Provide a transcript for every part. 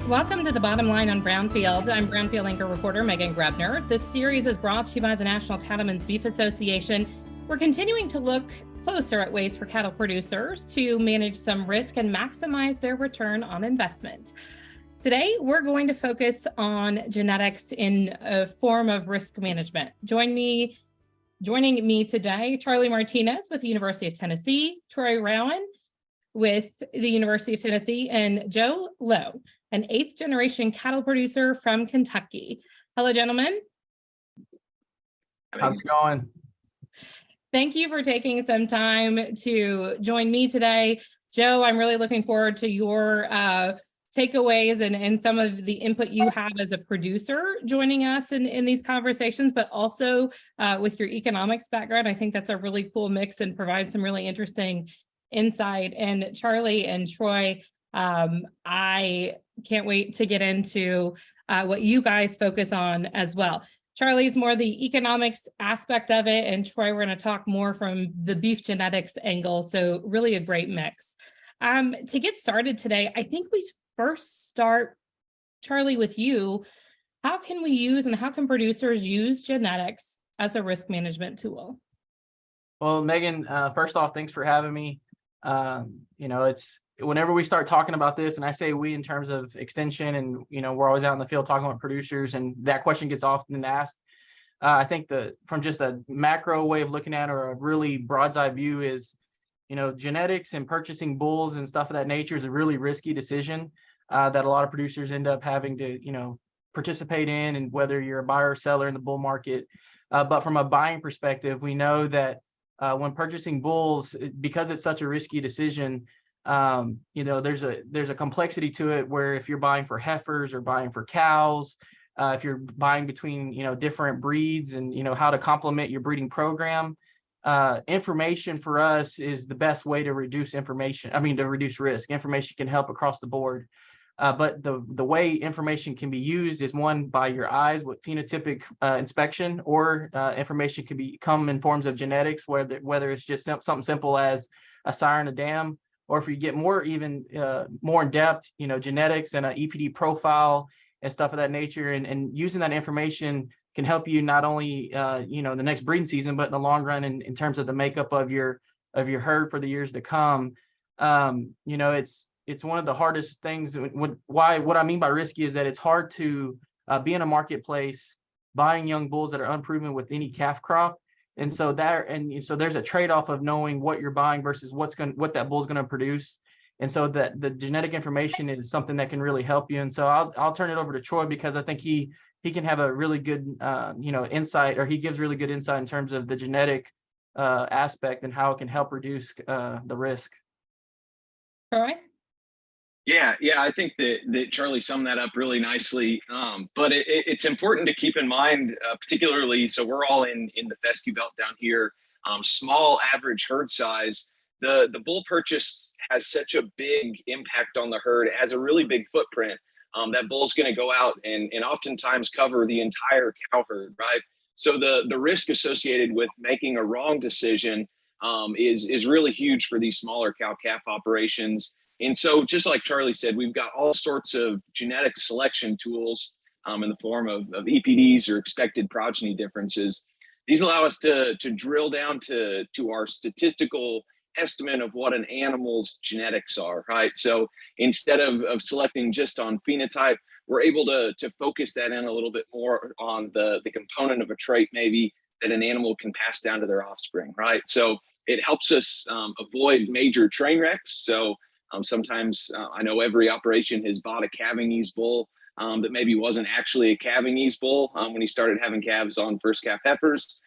Welcome to The Bottom Line on Brownfield. I'm Brownfield anchor reporter Megan Grebner. This series is brought to you by the National Cattlemen's Beef Association. We're continuing to look closer at ways for cattle producers to manage some risk and maximize their return on investment. Today, we're going to focus on genetics in a form of risk management. Joining me today, Charley Martinez with the University of Tennessee, Troy Rowan with the University of Tennessee, and Joe Lowe, an 8th generation cattle producer from Kentucky. Hello, gentlemen. How's it going? Thank you for taking some time to join me today. Joe, I'm really looking forward to your takeaways and some of the input you have as a producer joining us in these conversations, but also with your economics background. I think that's a really cool mix and provides some really interesting insight. And Charley and Troy, I can't wait to get into what you guys focus on as well. Charley's more the economics aspect of it, and Troy, we're going to talk more from the beef genetics angle. So really a great mix. To get started today, I think we first start, Charley, with you. How can we use and how can producers use genetics as a risk management tool? Well, Megan, first off, thanks for having me. It's whenever we start talking about this, and I say we in terms of extension, and we're always out in the field talking about producers, and that question gets often asked. I think from just a macro way of looking at it, or a really broad's eye view, is genetics and purchasing bulls and stuff of that nature is a really risky decision that a lot of producers end up having to participate in, and whether you're a buyer or seller in the bull market. But from a buying perspective, we know that when purchasing bulls, because it's such a risky decision, there's a complexity to it, where if you're buying for heifers or buying for cows, if you're buying between different breeds, and how to complement your breeding program, information for us is the best way to reduce risk. Information can help across the board. But the way information can be used is, one, by your eyes with phenotypic inspection, or information can come in forms of genetics, whether it's just something simple as a sire and a dam, or if you get more in depth, genetics and an EPD profile and stuff of that nature. And using that information can help you not only the next breeding season, but in the long run in terms of the makeup of your herd for the years to come. It's one of the hardest things. What I mean by risky is that it's hard to be in a marketplace buying young bulls that are unproven with any calf crop, and so there's a trade-off of knowing what you're buying versus what that bull's going to produce, and so that the genetic information is something that can really help you. And so I'll turn it over to Troy, because I think he can have a really good insight, or he gives really good insight in terms of the genetic aspect and how it can help reduce the risk. All right. Yeah, I think that Charley summed that up really nicely. But it's important to keep in mind, particularly, so we're all in the fescue belt down here, small average herd size. The bull purchase has such a big impact on the herd. It has a really big footprint. That bull's going to go out and oftentimes cover the entire cow herd, right? So the risk associated with making a wrong decision is really huge for these smaller cow-calf operations. And so, just like Charley said, we've got all sorts of genetic selection tools in the form of EPDs, or expected progeny differences. These allow us to drill down to our statistical estimate of what an animal's genetics are, right? So instead of selecting just on phenotype, we're able to focus that in a little bit more on the component of a trait maybe that an animal can pass down to their offspring, right? So it helps us avoid major train wrecks. So sometimes I know every operation has bought a calving ease bull that maybe wasn't actually a calving ease bull when he started having calves on first calf heifers.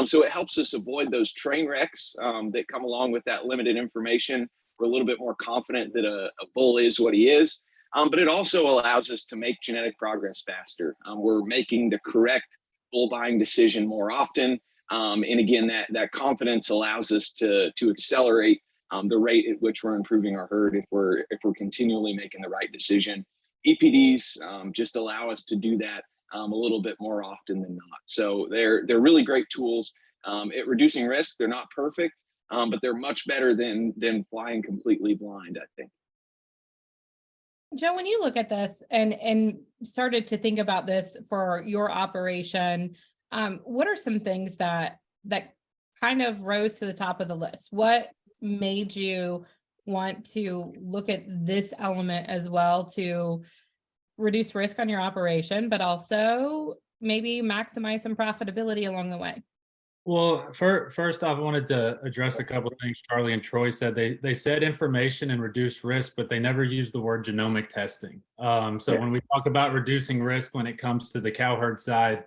So it helps us avoid those train wrecks that come along with that limited information. We're a little bit more confident that a bull is what he is. But it also allows us to make genetic progress faster. We're making the correct bull buying decision more often. And again, that confidence allows us to accelerate the rate at which we're improving our herd if we're continually making the right decision. EPDs just allow us to do that a little bit more often than not. So they're really great tools at reducing risk. They're not perfect, but they're much better than flying completely blind, I think. Joe, when you look at this and started to think about this for your operation, what are some things that kind of rose to the top of the list? What made you want to look at this element as well to reduce risk on your operation, but also maybe maximize some profitability along the way? Well, first off, I wanted to address a couple of things Charlie and Troy said. They said information and reduce risk, but they never used the word genomic testing. So when we talk about reducing risk when it comes to the cow herd side,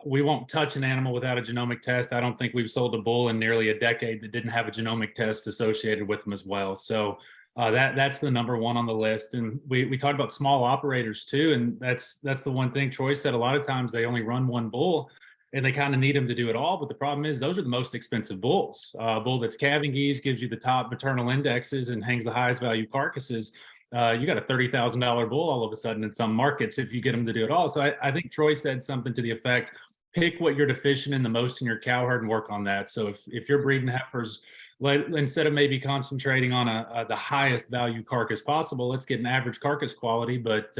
we won't touch an animal without a genomic test. I don't think we've sold a bull in nearly a decade that didn't have a genomic test associated with them as well. So that's the number one on the list. And we talked about small operators too, and that's the one thing Troy said. A lot of times they only run one bull, and they kind of need them to do it all. But the problem is those are the most expensive bulls. A bull that's calving geese, gives you the top maternal indexes and hangs the highest value carcasses. You got a $30,000 bull all of a sudden in some markets if you get them to do it all. So I think Troy said something to the effect, pick what you're deficient in the most in your cow herd and work on that. So if you're breeding heifers, instead of maybe concentrating on the highest value carcass possible, let's get an average carcass quality, but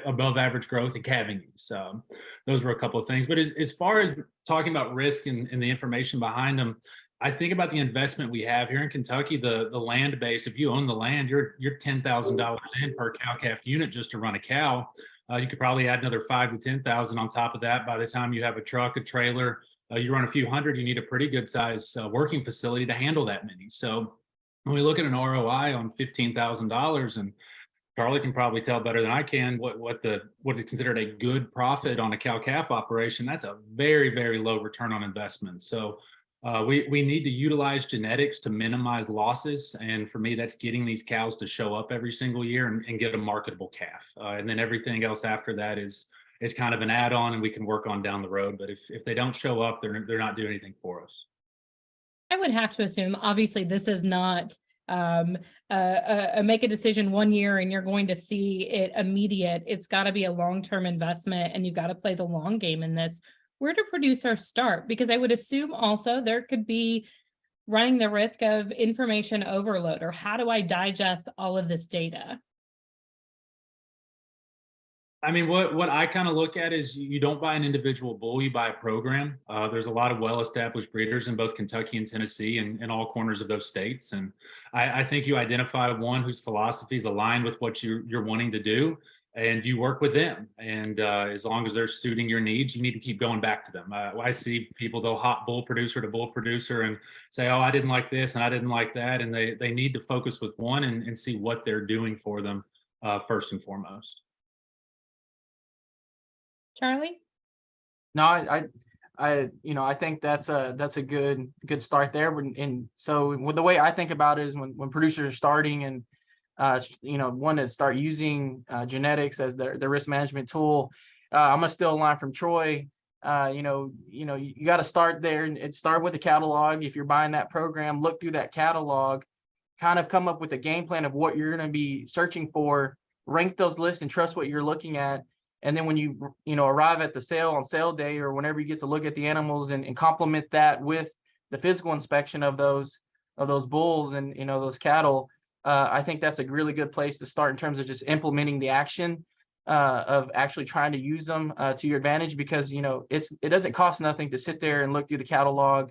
above average growth and calving geese. Those were a couple of things. But as far as talking about risk and the information behind them, I think about the investment we have here in Kentucky, the land base. If you own the land, you're $10,000 in per cow calf unit just to run a cow. You could probably add another 5 to 10,000 on top of that. By the time you have a truck, a trailer, you run a few hundred, you need a pretty good size working facility to handle that many. So when we look at an ROI on $15,000, and Charlie can probably tell better than I can what is considered a good profit on a cow calf operation, that's a very, very low return on investment. So we need to utilize genetics to minimize losses. And for me, that's getting these cows to show up every single year and get a marketable calf. And then everything else after that is kind of an add-on and we can work on down the road. But if they don't show up, they're not doing anything for us. I would have to assume, obviously, this is not make a decision one year and you're going to see it immediate. It's got to be a long-term investment and you've got to play the long game in this. Where do producers start? Because I would assume also there could be running the risk of information overload, or how do I digest all of this data? I mean, what I kind of look at is you don't buy an individual bull, you buy a program. There's a lot of well-established breeders in both Kentucky and Tennessee and in all corners of those states. And I think you identify one whose philosophy is aligned with what you're wanting to do, and you work with them. And as long as they're suiting your needs, you need to keep going back to them. I see people, they'll hop bull producer to bull producer and say, oh, I didn't like this and I didn't like that. And they need to focus with one and see what they're doing for them first and foremost. Charlie? No, I think that's a good start there. And so with the way I think about it is when producers are starting and want to start using genetics as their risk management tool. I'm gonna steal a line from Troy. You got to start there and start with the catalog. If you're buying that program, look through that catalog, kind of come up with a game plan of what you're going to be searching for, rank those lists and trust what you're looking at. And then when you arrive at the sale on sale day, or whenever you get to look at the animals and complement that with the physical inspection of those bulls and those cattle, I think that's a really good place to start in terms of just implementing the action of actually trying to use them to your advantage, because it doesn't cost nothing to sit there and look through the catalog,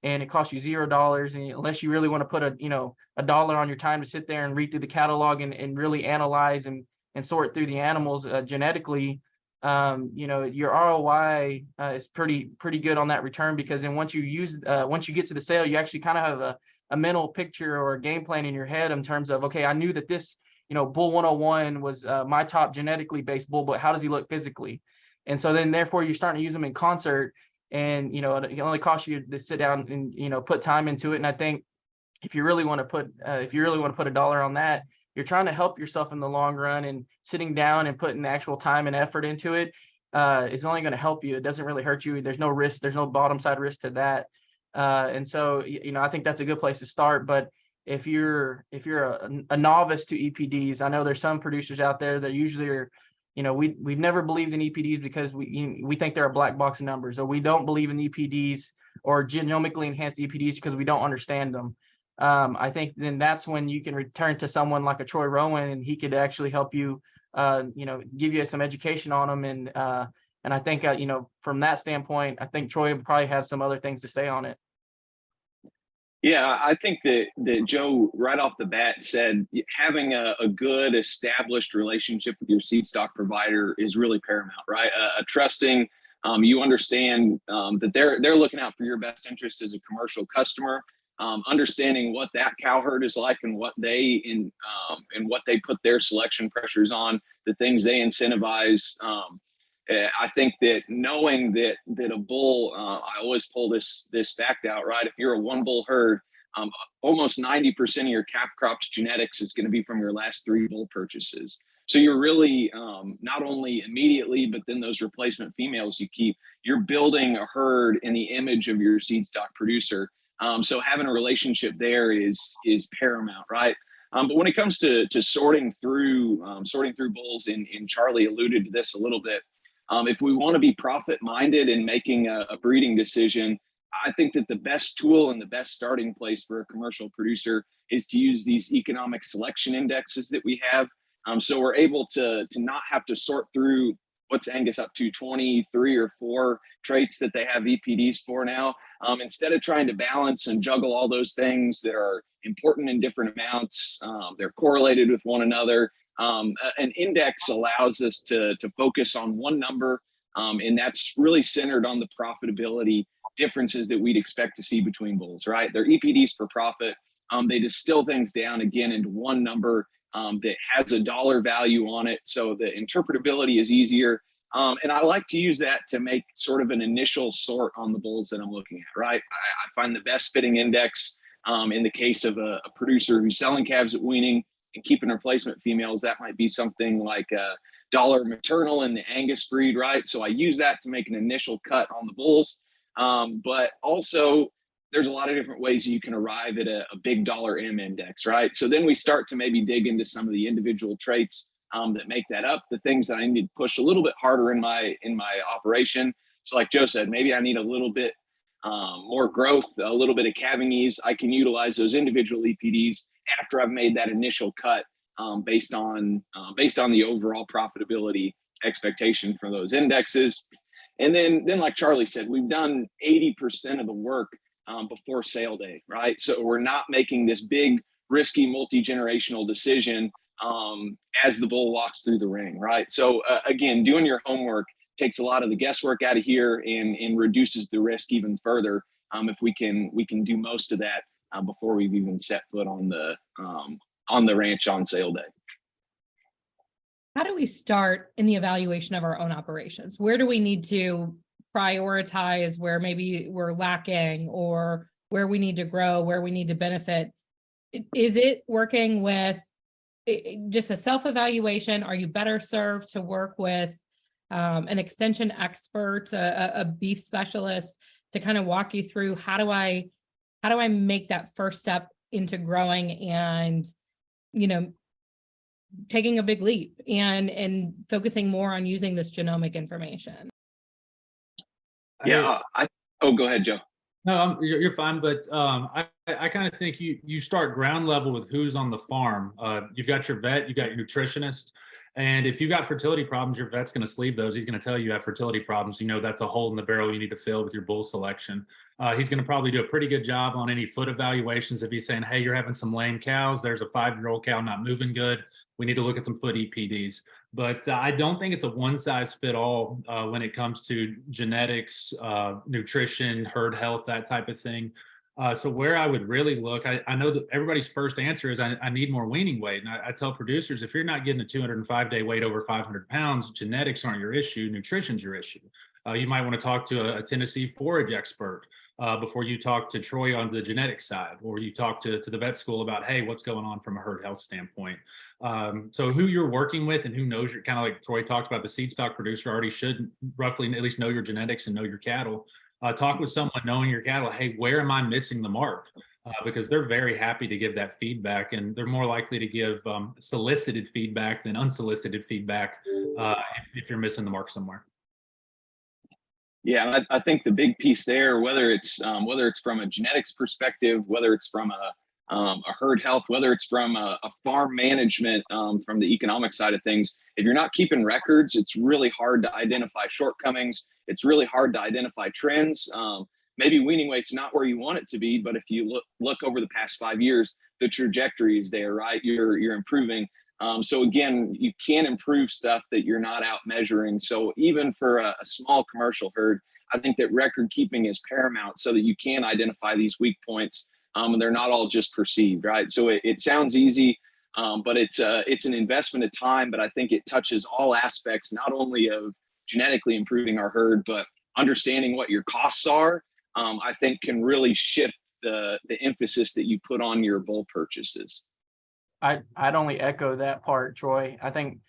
and it costs you $0, and unless you really want to put a dollar on your time to sit there and read through the catalog and really analyze and sort through the animals genetically, your ROI is pretty good on that return, because then once you get to the sale, you actually kind of have a mental picture or a game plan in your head in terms of, okay, I knew that this, bull 101 was my top genetically based bull, but how does he look physically? And so then therefore you're starting to use them in concert, and it only costs you to sit down and put time into it. And I think if you really want to put a dollar on that, you're trying to help yourself in the long run, and sitting down and putting the actual time and effort into it is only going to help you. It doesn't really hurt you. There's no risk. There's no bottom side risk to that. And so, I think that's a good place to start. But if you're a novice to EPDs, I know there's some producers out there that usually are, we've never believed in EPDs because we think they're a black box of numbers, or we don't believe in EPDs or genomically enhanced EPDs because we don't understand them. I think then that's when you can return to someone like a Troy Rowan, and he could actually help you, give you some education on them. And I think, from that standpoint, I think Troy would probably have some other things to say on it. Yeah, I think that Joe right off the bat said having a good established relationship with your seed stock provider is really paramount, right? A trusting, you understand that they're looking out for your best interest as a commercial customer. Understanding what that cow herd is like and what they and what they put their selection pressures on, the things they incentivize. I think that knowing that a bull, I always pull this fact out, right? If you're a one bull herd, almost 90% of your calf crop's genetics is going to be from your last 3 bull purchases. So you're really not only immediately, but then those replacement females you keep, you're building a herd in the image of your seed stock producer. So having a relationship there is paramount, right? But when it comes to sorting through bulls, and Charley alluded to this a little bit, if we want to be profit minded and making a breeding decision, I think that the best tool and the best starting place for a commercial producer is to use these economic selection indexes that we have. So we're able to not have to sort through what's Angus up to 23 or 4 traits that they have EPDs for now. Instead of trying to balance and juggle all those things that are important in different amounts, they're correlated with one another. An index allows us to focus on one number, and that's really centered on the profitability differences that we'd expect to see between bulls, right? They're EPDs for profit. They distill things down again into one number that has a dollar value on it, so the interpretability is easier. And I like to use that to make sort of an initial sort on the bulls that I'm looking at, right? I find the best fitting index in the case of a producer who's selling calves at weaning and keeping replacement females. That might be something like a dollar maternal in the Angus breed, right? So I use that to make an initial cut on the bulls. But also there's a lot of different ways you can arrive at a big dollar M index, right? So then we start to maybe dig into some of the individual traits that make that up, the things that I need to push a little bit harder in my operation. So like Joe said, maybe I need a little bit more growth, a little bit of calving ease. I can utilize those individual EPDs after I've made that initial cut based on the overall profitability expectation for those indexes. And then like Charley said, we've done 80% of the work before sale day, right? So we're not making this big, risky, multi-generational decision as the bull walks through the ring, right? So again, doing your homework takes a lot of the guesswork out of here and reduces the risk even further if we can do most of that before we've even set foot on the ranch on sale day. How do we start in the evaluation of our own operations? Where do we need to prioritize where maybe we're lacking, or where we need to grow, where we need to benefit? Is it working with just a self-evaluation? Are you better served to work with an extension expert, a beef specialist, to kind of walk you through how do I make that first step into growing and, taking a big leap and focusing more on using this genomic information? Yeah, go ahead, Joe. No, you're fine, but I kind of think you start ground level with who's on the farm. You've got your vet, you've got your nutritionist, and if you've got fertility problems, your vet's going to sleeve those. He's going to tell you have fertility problems. That's a hole in the barrel you need to fill with your bull selection. He's going to probably do a pretty good job on any foot evaluations. If he's saying, hey, you're having some lame cows, there's a 5-year-old cow not moving good, we need to look at some foot EPDs. But I don't think it's a one-size-fit-all when it comes to genetics, nutrition, herd health, that type of thing. So where I would really look, I know that everybody's first answer is I need more weaning weight. And I tell producers, if you're not getting a 205-day weight over 500 pounds, genetics aren't your issue, nutrition's your issue. You might want to talk to a Tennessee forage expert before you talk to Troy on the genetic side, or you talk to the vet school about, hey, what's going on from a herd health standpoint. So who you're working with and who knows your, kind of like Troy talked about, the seed stock producer already should roughly at least know your genetics and know your cattle. Talk with someone knowing your cattle. Hey, where am I missing the mark? Because they're very happy to give that feedback, and they're more likely to give solicited feedback than unsolicited feedback if you're missing the mark somewhere. Yeah, I think the big piece there, whether it's from a genetics perspective, whether it's from a herd health, whether it's from a farm management, from the economic side of things. If you're not keeping records, it's really hard to identify shortcomings. It's really hard to identify trends. Maybe weaning weight's not where you want it to be, but if you look over the past 5 years, the trajectory is there, right? You're improving. So again, you can improve stuff that you're not out measuring. So even for a small commercial herd, I think that record keeping is paramount so that you can identify these weak points, and they're not all just perceived, right? So it sounds easy, but it's an investment of time, but I think it touches all aspects, not only of genetically improving our herd, but understanding what your costs are, I think can really shift the emphasis that you put on your bull purchases. I'd only echo that part, Troy. I think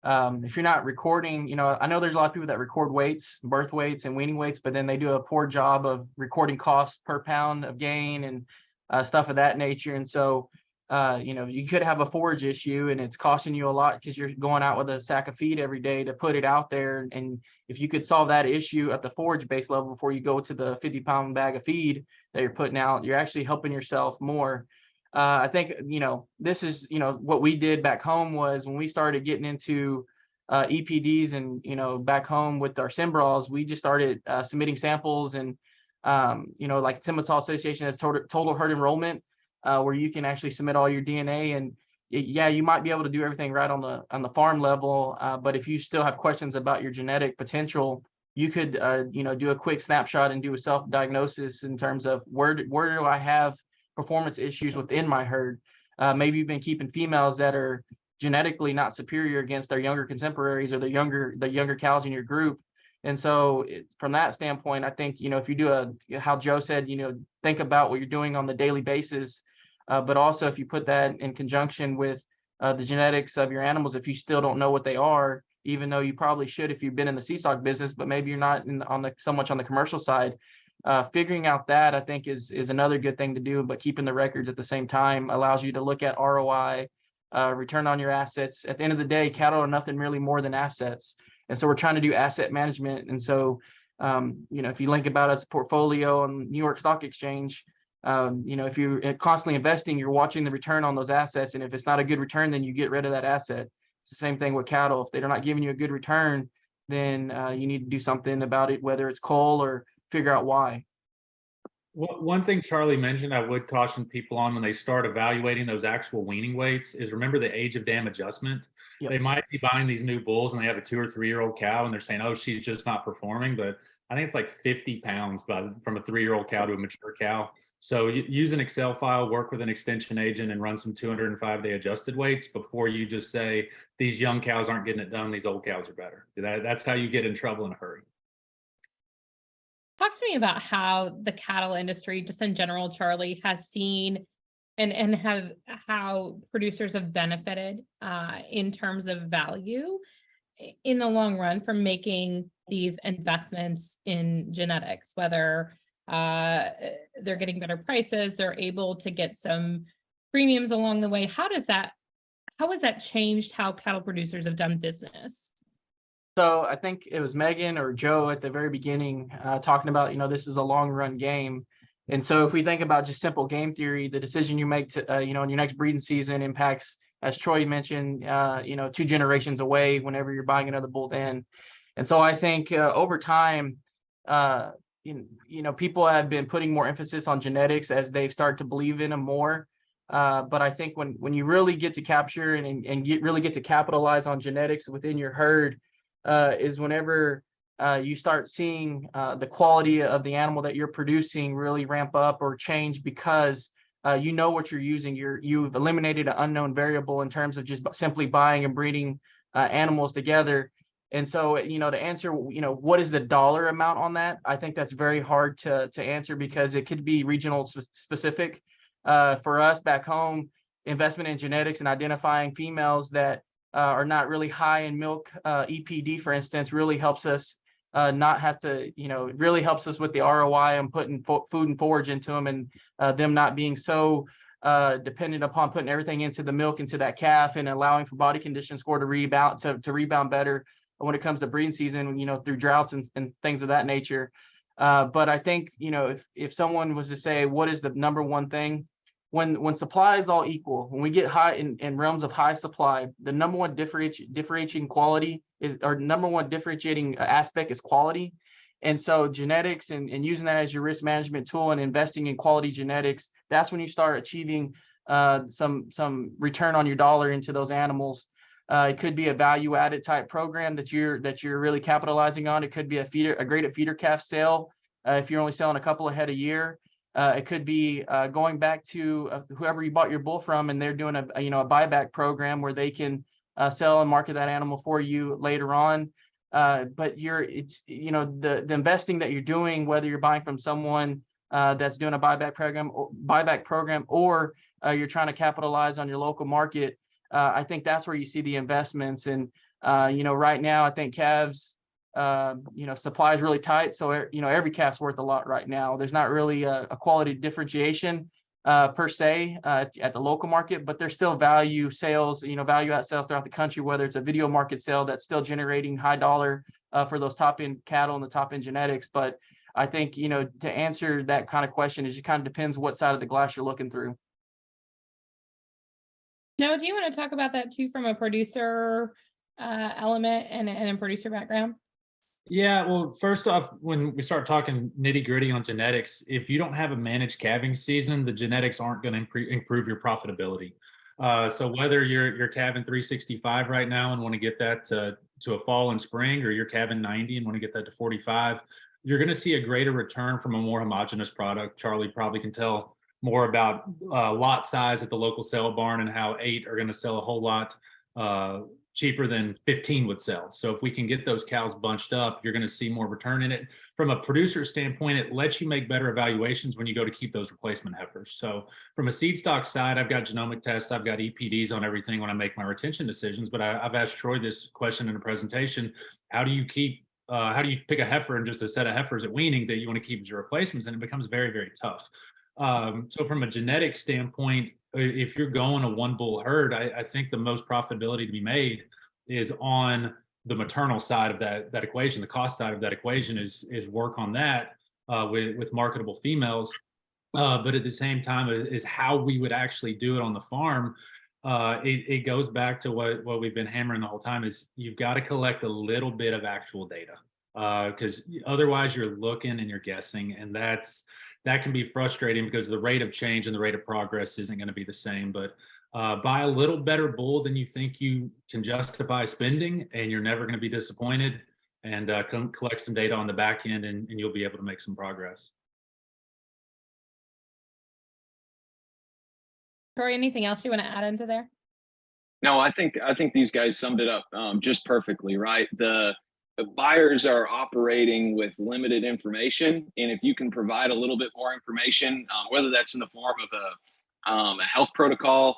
if you're not recording, I know there's a lot of people that record weights, birth weights and weaning weights, but then they do a poor job of recording costs per pound of gain and stuff of that nature. And so, you could have a forage issue and it's costing you a lot because you're going out with a sack of feed every day to put it out there. And if you could solve that issue at the forage base level before you go to the 50-pound bag of feed that you're putting out, you're actually helping yourself more. I think, this is, what we did back home was when we started getting into EPDs and, back home with our Simbrals, we just started submitting samples and, like Simmental Association has total herd enrollment, where you can actually submit all your DNA. And yeah, you might be able to do everything right on the farm level. But if you still have questions about your genetic potential, you could, do a quick snapshot and do a self-diagnosis in terms of where do I have performance issues within my herd. Maybe you've been keeping females that are genetically not superior against their younger contemporaries or the younger cows in your group. And so from that standpoint, I think, if you do how Joe said, think about what you're doing on the daily basis, but also if you put that in conjunction with the genetics of your animals, if you still don't know what they are, even though you probably should if you've been in the seesaw business, but maybe you're not so much on the commercial side. Figuring out that I think is another good thing to do, but keeping the records at the same time allows you to look at ROI, return on your assets. At the end of the day, cattle are nothing really more than assets. And so we're trying to do asset management. And so, if you think about as a portfolio on New York Stock Exchange, if you're constantly investing, you're watching the return on those assets. And if it's not a good return, then you get rid of that asset. It's the same thing with cattle. If they're not giving you a good return, then you need to do something about it, whether it's cull or figure out why. One thing Charlie mentioned I would caution people on when they start evaluating those actual weaning weights is remember the age of dam adjustment. Yep. They might be buying these new bulls and they have a 2 or 3 year old cow and they're saying, oh, she's just not performing. But I think it's like 50 pounds from a 3 year old cow to a mature cow. So use an Excel file, work with an extension agent and run some 205-day adjusted weights before you just say these young cows aren't getting it done. These old cows are better. That's how you get in trouble in a hurry. Talk to me about how the cattle industry, just in general, Charlie, has seen and how producers have benefited in terms of value in the long run from making these investments in genetics, whether they're getting better prices, they're able to get some premiums along the way. How has that changed how cattle producers have done business? So I think it was Megan or Joe at the very beginning talking about, this is a long run game. And so if we think about just simple game theory, the decision you make to, in your next breeding season impacts, as Troy mentioned, 2 generations away whenever you're buying another bull then. And so I think over time, people have been putting more emphasis on genetics as they've started to believe in them more. But I think when you really get to capture and really get to capitalize on genetics within your herd, is whenever you start seeing the quality of the animal that you're producing really ramp up or change because you know what you're using. You've eliminated an unknown variable in terms of just simply buying and breeding animals together. And so, to answer, what is the dollar amount on that? I think that's very hard to answer because it could be regional specific. For us back home, investment in genetics and identifying females that are not really high in milk, EPD, for instance, really helps us not have to, it really helps us with the ROI on putting food and forage into them and them not being so dependent upon putting everything into the milk, into that calf and allowing for body condition score to rebound better when it comes to breeding season, through droughts and things of that nature. But I think, if someone was to say, what is the number one thing when supply is all equal, when we get high in realms of high supply, the number one differentiating quality is, or number one differentiating aspect is quality. And so genetics and using that as your risk management tool and investing in quality genetics, that's when you start achieving some return on your dollar into those animals. It could be a value added type program that you're really capitalizing on. It could be a graded feeder calf sale if you're only selling a couple of head a year. It could be going back to whoever you bought your bull from, and they're doing a buyback program where they can sell and market that animal for you later on. But the investing that you're doing, whether you're buying from someone that's doing a buyback program, or you're trying to capitalize on your local market, I think that's where you see the investments. And right now, I think calves, supply is really tight. So every calf's worth a lot right now. There's not really a quality differentiation per se at the local market, but there's still value sales, value add sales throughout the country, whether it's a video market sale that's still generating high dollar for those top end cattle and the top end genetics. But I think, to answer that kind of question, it kind of depends what side of the glass you're looking through. Joe, do you want to talk about that too from a producer element and a producer background? Yeah, well, first off, when we start talking nitty gritty on genetics, if you don't have a managed calving season, the genetics aren't going to improve your profitability. So whether you're calving 365 right now and want to get that to a fall and spring, or you're calving 90 and want to get that to 45, you're going to see a greater return from a more homogeneous product. Charley probably can tell more about lot size at the local sale barn and how 8 are going to sell a whole lot cheaper than 15 would sell. So if we can get those cows bunched up, you're going to see more return in it. From a producer standpoint, it lets you make better evaluations when you go to keep those replacement heifers. So from a seed stock side, I've got genomic tests, I've got EPDs on everything when I make my retention decisions. But I've asked Troy this question in a presentation: how do you pick a heifer and just a set of heifers at weaning that you want to keep as your replacements? And it becomes very, very tough. So from a genetic standpoint, if you're going a one bull herd, I think the most profitability to be made is on the maternal side of that equation. The cost side of that equation is work on that with marketable females. But at the same time, is how we would actually do it on the farm. It goes back to what we've been hammering the whole time: is you've got to collect a little bit of actual data, because otherwise you're looking and you're guessing, and that can be frustrating because the rate of change and the rate of progress isn't going to be the same. But buy a little better bull than you think you can justify spending, and you're never going to be disappointed. And come collect some data on the back end, and you'll be able to make some progress. Troy, anything else you want to add into there? No, I think these guys summed it up just perfectly, right? The buyers are operating with limited information, and if you can provide a little bit more information, whether that's in the form of a health protocol,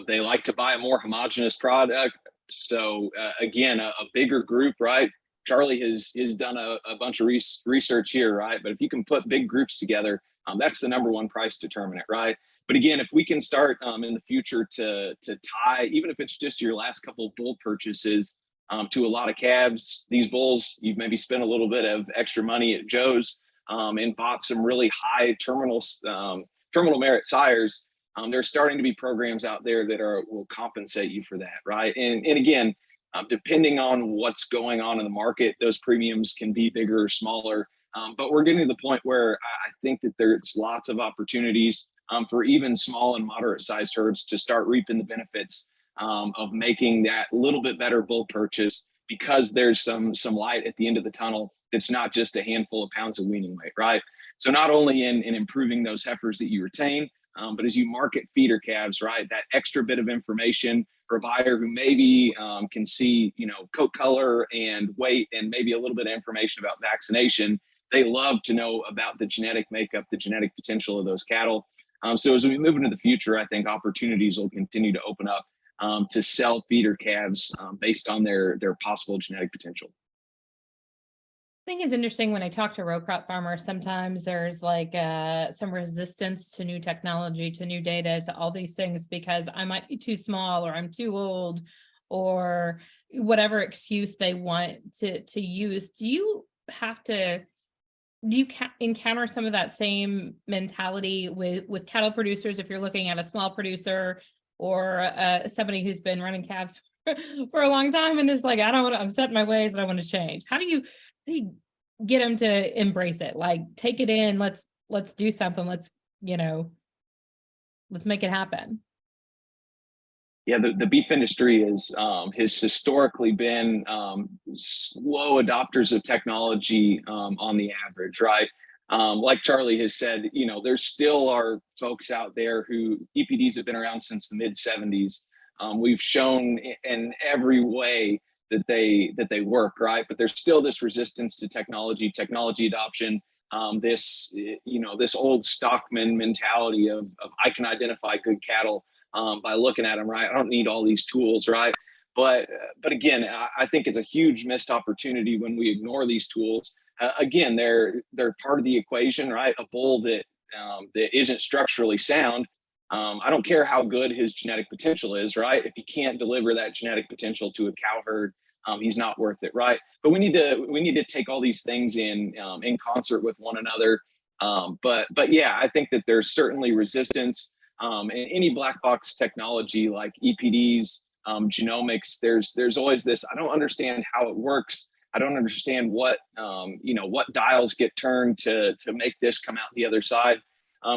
they like to buy a more homogeneous product. So again, a bigger group, right? Charley has done a bunch of research here, right? But if you can put big groups together, that's the number one price determinant, right? But again, if we can start in the future to tie, even if it's just your last couple of bull purchases, to a lot of calves, these bulls, you've maybe spent a little bit of extra money at Joe's and bought some really high terminal merit sires. There's starting to be programs out there that will compensate you for that, right? And again, depending on what's going on in the market, those premiums can be bigger or smaller. But we're getting to the point where I think that there's lots of opportunities for even small and moderate sized herds to start reaping the benefits of making that little bit better bull purchase, because there's some light at the end of the tunnel. That's not just a handful of pounds of weaning weight, right? So not only in improving those heifers that you retain, but as you market feeder calves, right, that extra bit of information for a buyer who maybe can see, coat color and weight, and maybe a little bit of information about vaccination. They love to know about the genetic makeup, the genetic potential of those cattle. So as we move into the future, I think opportunities will continue to open up to sell feeder calves based on their possible genetic potential. I think it's interesting when I talk to row crop farmers, sometimes there's like some resistance to new technology, to new data, to all these things, because I might be too small, or I'm too old, or whatever excuse they want to use. Do you have to do you encounter some of that same mentality with cattle producers if you're looking at a small producer or somebody who's been running calves for a long time and is like, I don't want to, I'm set in my ways and I want to change? How do you get them to embrace it? Like, take it in, let's do something. Let's make it happen. Yeah, the beef industry has historically been slow adopters of technology on the average, right? Like Charlie has said, there still are folks out there who EPDs have been around since the mid 70s. We've shown in every way that they work, right? But there's still this resistance to technology adoption. This old stockman mentality of I can identify good cattle by looking at them, right? I don't need all these tools, right? But again, I think it's a huge missed opportunity when we ignore these tools. Again, they're part of the equation, right? A bull that isn't structurally sound, I don't care how good his genetic potential is, right? If he can't deliver that genetic potential to a cow herd, he's not worth it, right? But we need to take all these things in concert with one another. But yeah, I think that there's certainly resistance. And any black box technology like EPDs, genomics, there's always this, I don't understand how it works. I don't understand what dials get turned to make this come out the other side.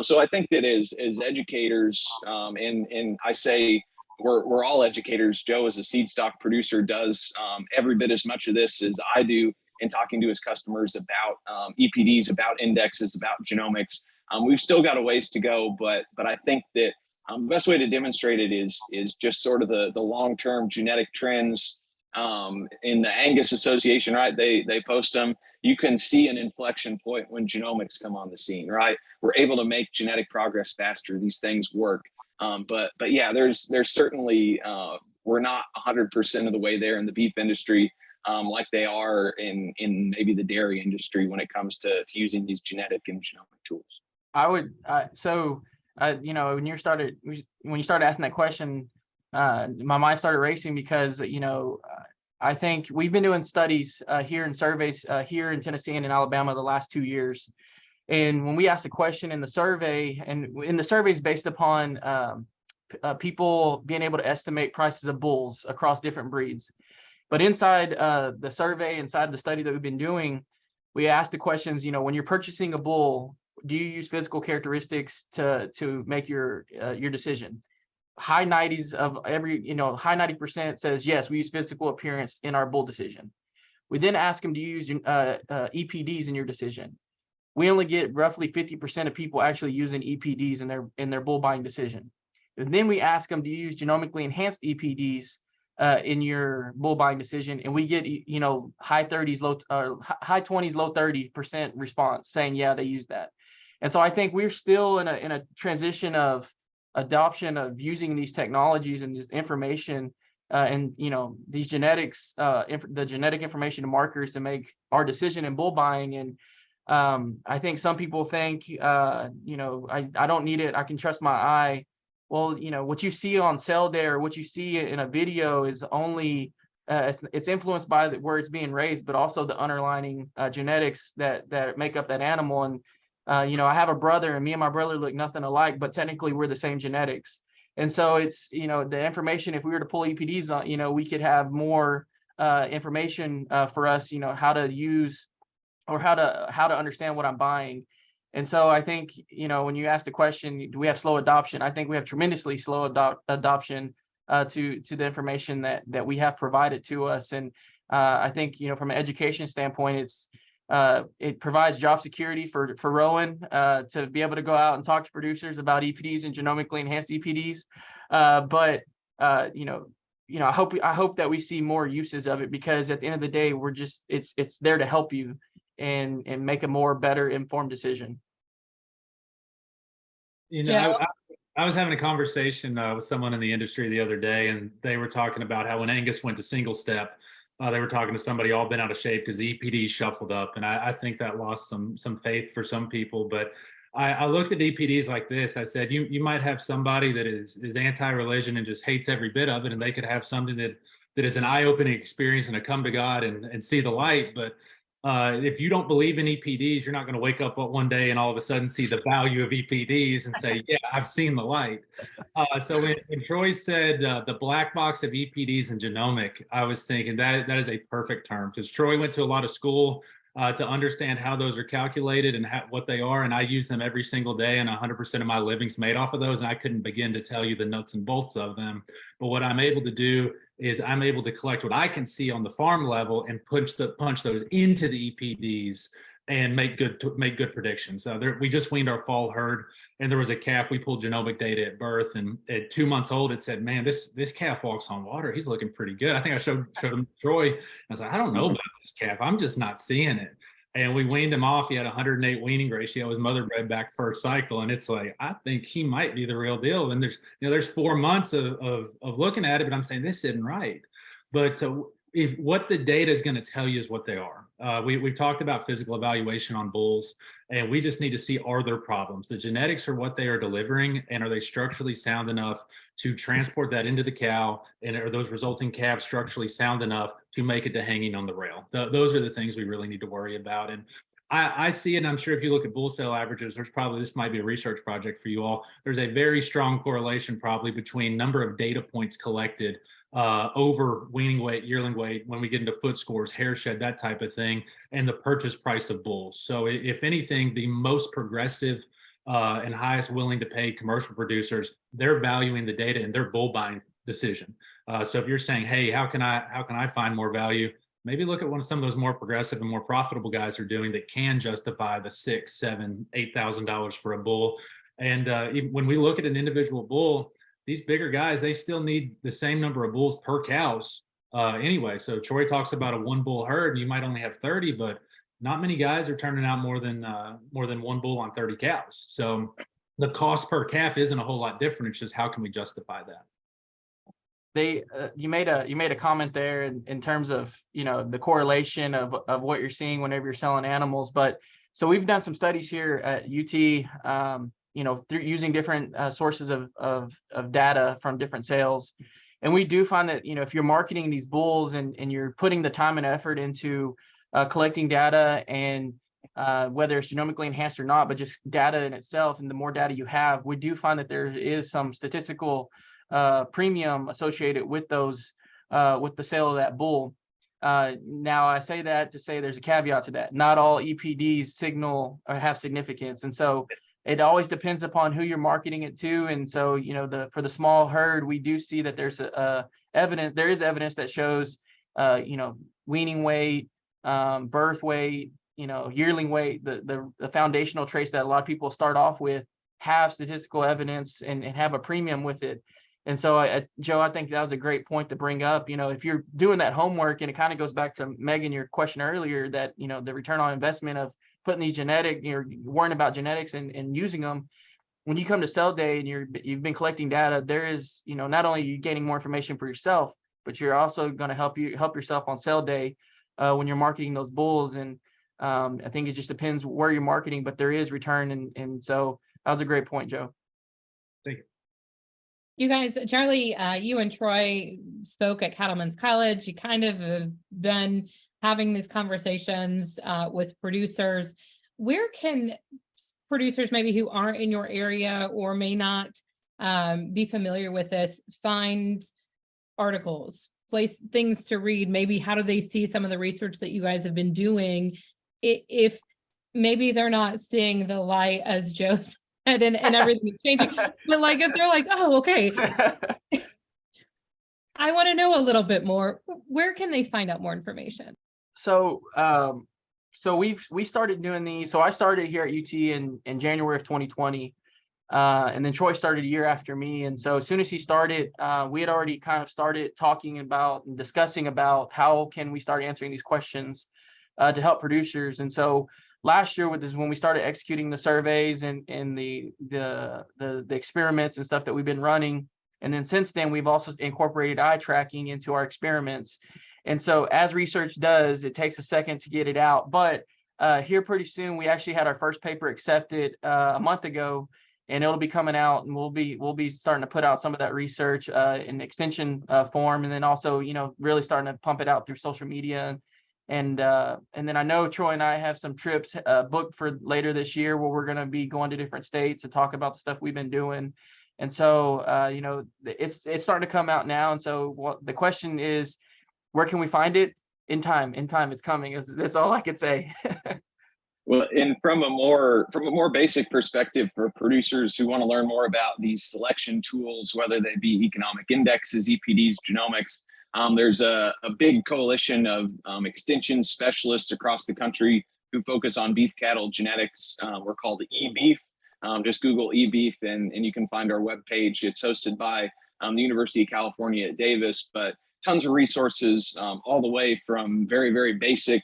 So I think that as educators, and I say we're all educators. Joe, as a seed stock producer, does every bit as much of this as I do in talking to his customers about EPDs, about indexes, about genomics. We've still got a ways to go, but I think that the best way to demonstrate it is just sort of the long-term genetic trends in the Angus Association, right? They post them. You can see an inflection point when genomics come on the scene, right? We're able to make genetic progress faster. These things work. But yeah, there's certainly, we're not 100% of the way there in the beef industry, like they are in maybe the dairy industry when it comes to using these genetic and genomic tools. I would, when you started asking that question, my mind started racing because, I think we've been doing studies here in surveys here in Tennessee and in Alabama the last 2 years. And when we asked a question in the survey, and in the survey is based upon people being able to estimate prices of bulls across different breeds. But inside the survey, inside the study that we've been doing, we asked the questions, when you're purchasing a bull, do you use physical characteristics to make your decision? High 90s of every, high 90% says, yes, we use physical appearance in our bull decision. We then ask them, do you use EPDs in your decision? We only get roughly 50% of people actually using EPDs in their bull buying decision. And then we ask them, do you use genomically enhanced EPDs in your bull buying decision? And we get, high 20s, low 30% response saying, yeah, they use that. And so I think we're still in a transition of adoption of using these technologies and this information and these genetics, the genetic information and markers to make our decision in bull buying. And I think some people think, I don't need it, I can trust my eye. Well, what you see on cell day or what you see in a video is only it's influenced by where it's being raised, but also the underlining genetics that make up that animal. And I have a brother, and me and my brother look nothing alike, but technically we're the same genetics. And so it's, the information, if we were to pull EPDs on, we could have more information for us, how to use or how to understand what I'm buying. And so I think, when you ask the question, do we have slow adoption? I think we have tremendously slow adoption to the information that we have provided to us. And I think, from an education standpoint, it provides job security for Rowan to be able to go out and talk to producers about EPDs and genomically enhanced EPDs. But I hope that we see more uses of it, because at the end of the day, it's there to help you and make a better informed decision. I was having a conversation with someone in the industry the other day, and they were talking about how when Angus went to single step, they were talking to somebody all bent out of shape because the EPDs shuffled up. And I think that lost some faith for some people. But I looked at EPDs like this. I said, you might have somebody that is anti-religion and just hates every bit of it. And they could have something that is an eye-opening experience and a come to God and see the light. But If you don't believe in EPDs, you're not going to wake up one day and all of a sudden see the value of EPDs and say, yeah, I've seen the light. So when Troy said the black box of EPDs and genomic, I was thinking that is a perfect term, because Troy went to a lot of school to understand how those are calculated and what they are. And I use them every single day, and 100% of my living's made off of those. And I couldn't begin to tell you the nuts and bolts of them. But what I'm able to do is I'm able to collect what I can see on the farm level and punch those into the EPDs and make good predictions. We just weaned our fall herd, and there was a calf. We pulled genomic data at birth, and at 2 months old, it said, "Man, this calf walks on water. He's looking pretty good." I think I showed him to Troy. I was like, "I don't know about this calf. I'm just not seeing it." And we weaned him off. He had 108 weaning ratio. His mother bred back first cycle, and it's like, I think he might be the real deal. And there's 4 months of looking at it, but I'm saying this isn't right. But if what the data is going to tell you is what they are. We've talked about physical evaluation on bulls, and we just need to see, are there problems? The genetics are what they are delivering, and are they structurally sound enough to transport that into the cow, and are those resulting calves structurally sound enough to make it to hanging on the rail? Those are the things we really need to worry about. And I see it, and I'm sure if you look at bull sale averages, this might be a research project for you all. There's a very strong correlation probably between number of data points collected over weaning weight, yearling weight, when we get into foot scores, hair shed, that type of thing, and the purchase price of bulls. So if anything, the most progressive and highest willing to pay commercial producers, they're valuing the data in their bull buying decision. So if you're saying, hey, how can I find more value? Maybe look at what some of those more progressive and more profitable guys are doing that can justify the $6,000, $7,000, $8,000 for a bull. And even when we look at an individual bull, these bigger guys, they still need the same number of bulls per cows anyway. So Troy talks about a 1 bull herd, and you might only have 30, but not many guys are turning out more than 1 bull on 30 cows. So the cost per calf isn't a whole lot different. It's just, how can we justify that? You made a comment there in terms of, the correlation of what you're seeing whenever you're selling animals. But so we've done some studies here at UT, through using different sources of data from different sales. And we do find that, if you're marketing these bulls and you're putting the time and effort into collecting data, and whether it's genomically enhanced or not, but just data in itself, and the more data you have, we do find that there is some statistical premium associated with those, with the sale of that bull. Now I say that to say there's a caveat to that. Not all EPDs signal or have significance. And so it always depends upon who you're marketing it to. And so, for the small herd, we do see that there's there is evidence that shows, weaning weight, birth weight, yearling weight, the foundational traits that a lot of people start off with have statistical evidence and have a premium with it. And so, Joe, I think that was a great point to bring up. If you're doing that homework, and it kind of goes back to Megan, your question earlier, that, the return on investment of putting these you're worrying about genetics and using them. When you come to sell day and you've been collecting data, there is, not only are you gaining more information for yourself, but you're also going to help yourself on sale day when you're marketing those bulls. And I think it just depends where you're marketing, but there is return. And so that was a great point, Joe. Thank you. You guys, Charley, you and Troy spoke at Cattlemen's College. You kind of have been having these conversations with producers. Where can producers maybe who aren't in your area or may not be familiar with this find articles, things to read? Maybe how do they see some of the research that you guys have been doing if maybe they're not seeing the light, as Joe said, and everything is changing? But like, if they're like, oh, okay, I want to know a little bit more, where can they find out more information? So we started doing these. So I started here at UT in January of 2020, and then Troy started a year after me. And so as soon as he started, we had already kind of started talking about and discussing about how can we start answering these questions to help producers. And so last year is when we started executing the surveys and the experiments and stuff that we've been running. And then since then, we've also incorporated eye tracking into our experiments. And so as research does, it takes a second to get it out. But here pretty soon, we actually had our first paper accepted a month ago, and it'll be coming out, and we'll be starting to put out some of that research in extension form, and then also, really starting to pump it out through social media And then I know Troy and I have some trips booked for later this year where we're going to be going to different states to talk about the stuff we've been doing. And so, you know, it's starting to come out now. And so the question is, where can we find it? In time, it's coming. That's all I could say. Well, and from a more basic perspective for producers who want to learn more about these selection tools, whether they be economic indexes, EPDs, genomics, there's a big coalition of extension specialists across the country who focus on beef cattle genetics. We're called eBeef. Just Google eBeef and you can find our webpage. It's hosted by the University of California at Davis, but tons of resources all the way from very, very basic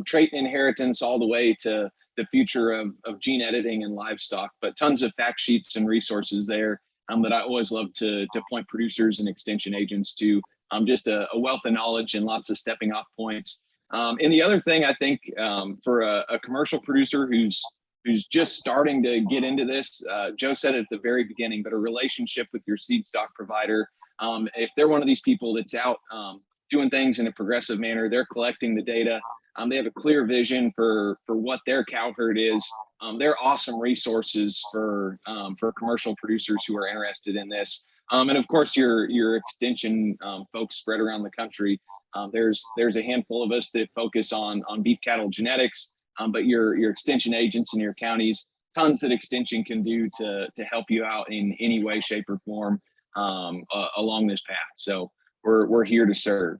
trait inheritance all the way to the future of gene editing and livestock, but tons of fact sheets and resources there that I always love to point producers and extension agents to. Just a wealth of knowledge and lots of stepping off points. And the other thing I think for a commercial producer who's just starting to get into this, Joe said it at the very beginning, but a relationship with your seed stock provider. If they're one of these people that's out doing things in a progressive manner, they're collecting the data. They have a clear vision for what their cow herd is. They're awesome resources for commercial producers who are interested in this. And of course, your extension folks spread around the country. There's a handful of us that focus on beef cattle genetics, but your extension agents in your counties, tons that extension can do to help you out in any way, shape, or form along this path. So we're here to serve.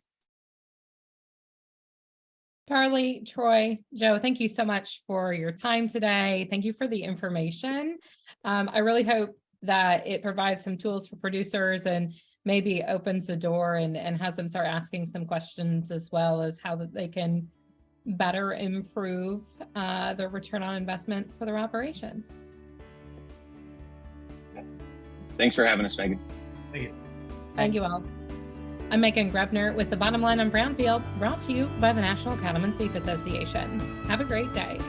Charley, Troy, Joe, thank you so much for your time today. Thank you for the information. I really hope that it provides some tools for producers and maybe opens the door and has them start asking some questions as well as how that they can better improve the return on investment for their operations. Thanks for having us, Megan. Thank you. Thank you all. I'm Megan Grebner with the Bottom Line on Brownfield, brought to you by the National Cattlemen's Beef Association. Have a great day.